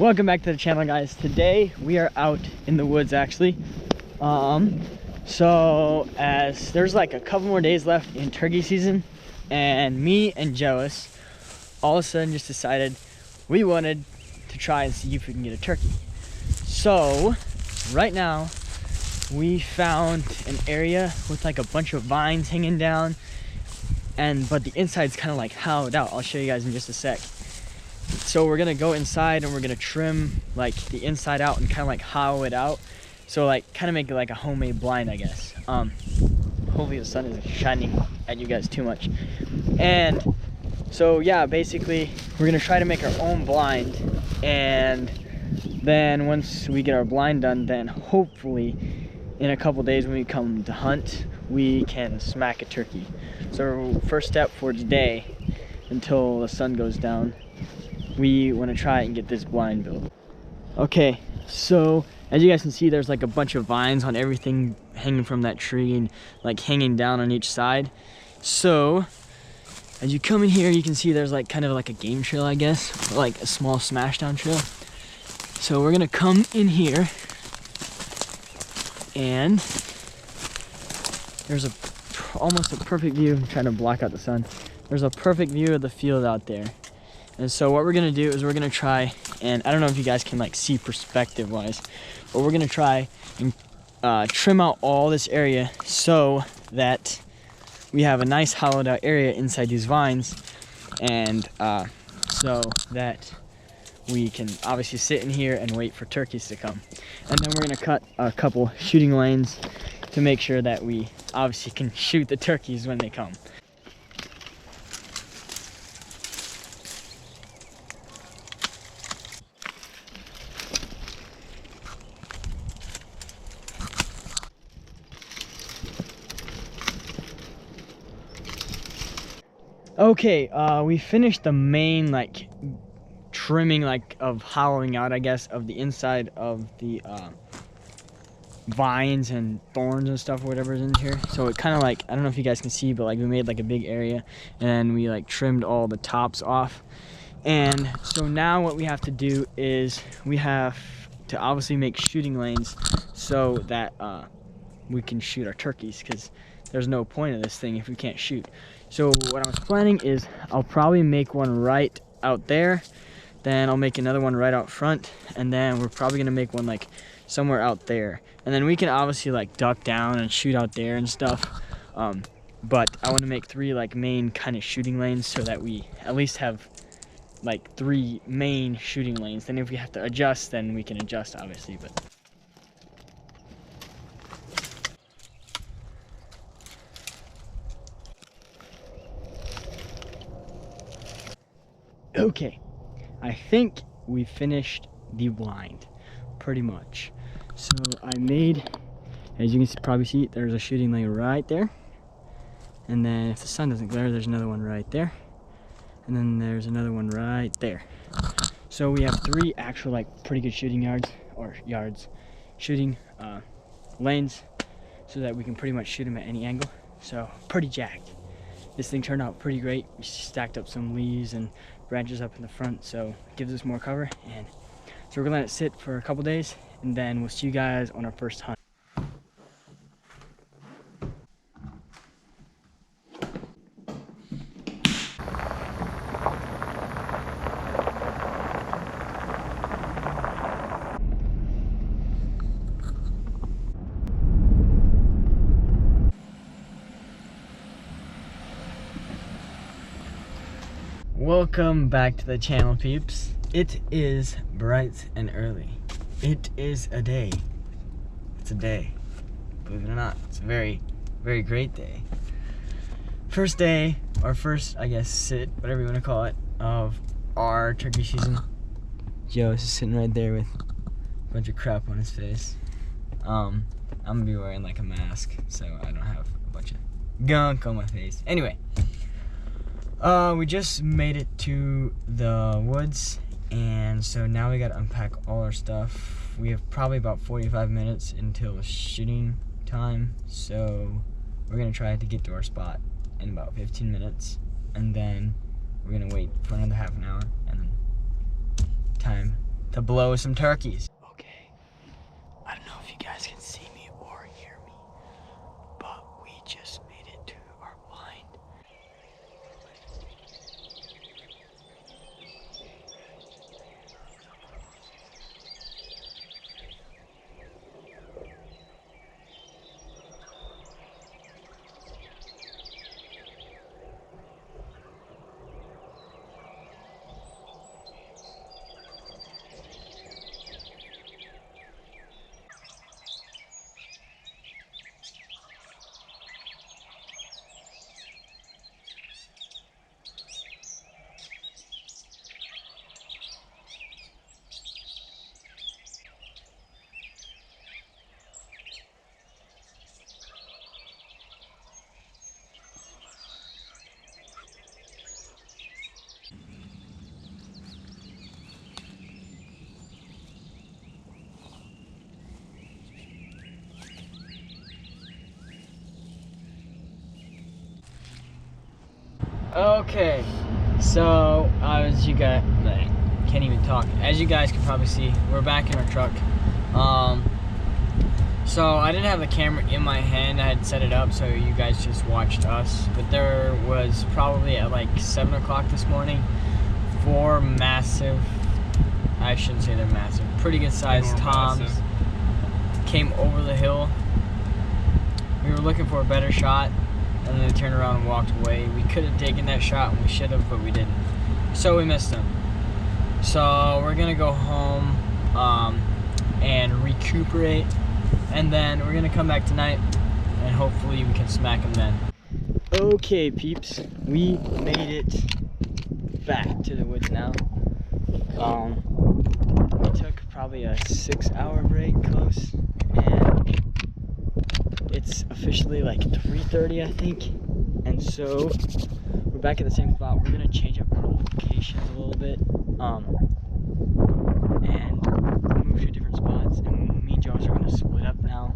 Welcome back to the channel, guys. Today we are out in the woods actually. So as there's like a couple more days left in turkey season, and me and Joas all of a sudden just decided we wanted to try and see if we can get a turkey. So right now we found an area with like a bunch of vines hanging down, but the inside's kind of like hollowed out. I'll show you guys in just a sec. So we're gonna go inside and we're gonna trim like the inside out and kind of like hollow it out, so like kind of make it like a homemade blind, I guess. Hopefully the sun isn't shining at you guys too much. And so yeah, basically we're gonna try to make our own blind, and then once we get our blind done, then hopefully in a couple days when we come to hunt, we can smack a turkey. So first step for today, until the sun goes down, we want to try and get this blind built. Okay, so as you guys can see, there's like a bunch of vines on everything hanging from that tree and like hanging down on each side. So as you come in here, you can see there's like kind of like a game trail, I guess, like a small smashdown trail. So we're gonna come in here, and there's almost a perfect view. I'm trying to block out the sun. There's a perfect view of the field out there. And so what we're gonna do is we're gonna try, and I don't know if you guys can like see perspective wise, but we're gonna try and trim out all this area so that we have a nice hollowed out area inside these vines, and so that we can obviously sit in here and wait for turkeys to come. And then we're gonna cut a couple shooting lanes to make sure that we obviously can shoot the turkeys when they come. Okay, we finished the main like trimming, like of hollowing out, I guess, of the inside of the vines and thorns and stuff, whatever's in here. So it kind of like, I don't know if you guys can see, but like we made like a big area, and we like trimmed all the tops off. And so now what we have to do is we have to obviously make shooting lanes so that we can shoot our turkeys, because there's no point of this thing if we can't shoot. So what I was planning is I'll probably make one right out there, then I'll make another one right out front, and then we're probably gonna make one like somewhere out there. And then we can obviously like duck down and shoot out there and stuff. But I want to make 3 like main kind of shooting lanes so that we at least have like 3 main shooting lanes. Then if we have to adjust, then we can adjust, obviously. But okay, I think we finished the blind pretty much. So I made, as you can probably see, there's a shooting lane right there, and then if the sun doesn't glare, there's another one right there, and then there's another one right there. So we have 3 actual like pretty good shooting shooting lanes, so that we can pretty much shoot them at any angle. So pretty jacked. This thing turned out pretty great. We stacked up some leaves and branches up in the front, so it gives us more cover. And so we're gonna let it sit for a couple days, and then we'll see you guys on our first hunt. Welcome back to the channel, peeps. It is bright and early. It is a day. It's a day. Believe it or not, it's a very, very great day. First day, or first, I guess, sit, whatever you want to call it, of our turkey season. Joe is sitting right there with a bunch of crap on his face. I'm gonna be wearing like a mask, so I don't have a bunch of gunk on my face. Anyway. We just made it to the woods, and so now we gotta unpack all our stuff. We have probably about 45 minutes until shooting time, so we're gonna try to get to our spot in about 15 minutes, and then we're gonna wait for another half an hour, and then time to blow some turkeys. Okay, I don't know if you guys can see me or hear me, but we just made it to our blind. Okay, so as you guys, I can't even talk. As you guys can probably see, we're back in our truck. So I didn't have the camera in my hand. I had set it up so you guys just watched us. But there was probably at like 7 o'clock this morning, 4 massive, I shouldn't say they're massive, pretty good sized toms came over the hill. We were looking for a better shot, and then they turned around and walked away. We could have taken that shot, and we should have, but we didn't. So we missed them. So we're gonna go home and recuperate, and then we're gonna come back tonight, and hopefully we can smack them then. Okay, peeps, we made it back to the woods now. We took probably a 6-hour break close, and it's officially like 3:30, I think, and so we're back at the same spot. We're gonna change up our locations a little bit, and move to different spots. And me and Josh are gonna split up now,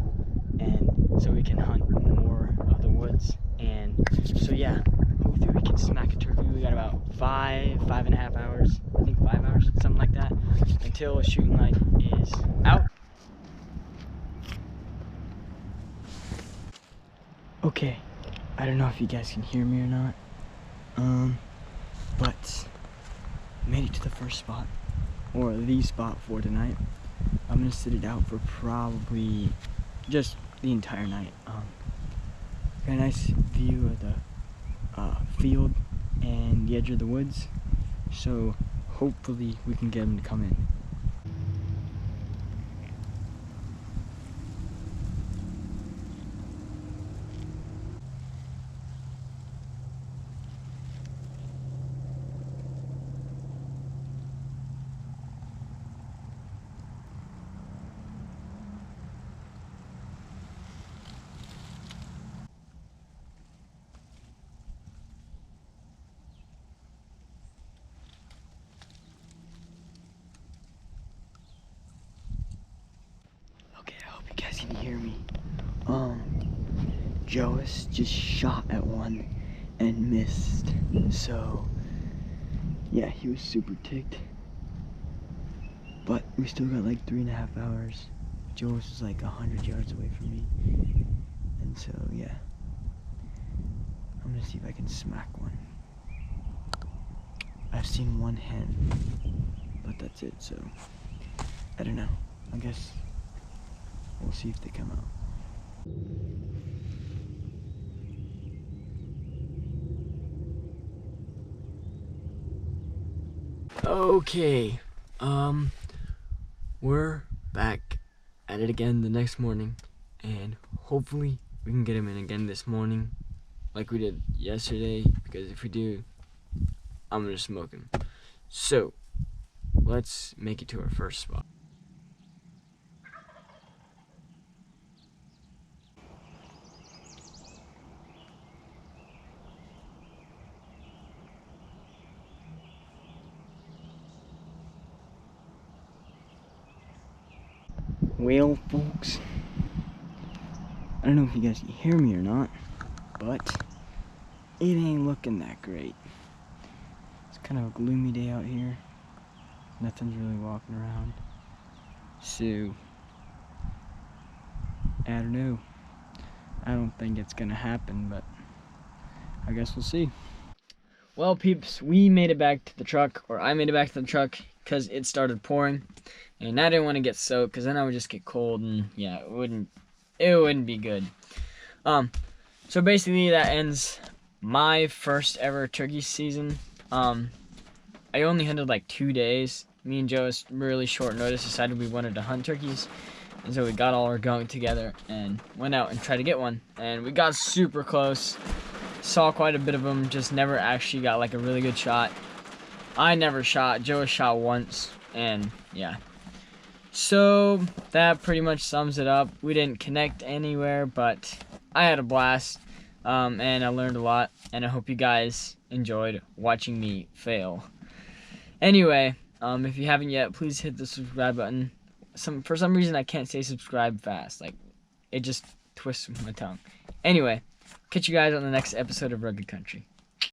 and so we can hunt more of the woods. And so yeah, hopefully we can smack a turkey. We got about 5.5 hours, I think 5 hours, something like that, until a shooting light is out. Okay, I don't know if you guys can hear me or not, but made it to the first spot, or the spot for tonight. I'm gonna sit it out for probably just the entire night. Got a nice view of the field and the edge of the woods, so hopefully we can get them to come in. You guys can hear me. Joas just shot at one and missed. So yeah, he was super ticked. But we still got like 3.5 hours. Joas is like 100 yards away from me. And so yeah, I'm gonna see if I can smack one. I've seen one hen, but that's it, so I don't know. I guess we'll see if they come out. Okay, we're back at it again the next morning, and hopefully we can get him in again this morning like we did yesterday, because if we do, I'm gonna smoke him. So let's make it to our first spot. Well, folks, I don't know if you guys can hear me or not, but it ain't looking that great. It's kind of a gloomy day out here. Nothing's really walking around. So, I don't know. I don't think it's gonna happen, but I guess we'll see. Well, peeps, we made it back to the truck, or I made it back to the truck because it started pouring, and I didn't want to get soaked because then I would just get cold, and yeah, it wouldn't be good. So basically that ends my first ever turkey season. I only hunted like 2 days. Me and Joe, really short notice, decided we wanted to hunt turkeys. And so we got all our going together and went out and tried to get one. And we got super close. Saw quite a bit of them, just never actually got like a really good shot. I never shot. Joe shot once. And yeah. So that pretty much sums it up. We didn't connect anywhere, but I had a blast. And I learned a lot. And I hope you guys enjoyed watching me fail. Anyway, if you haven't yet, please hit the subscribe button. For some reason, I can't say subscribe fast. Like, it just twists my tongue. Anyway, catch you guys on the next episode of Rugged Country.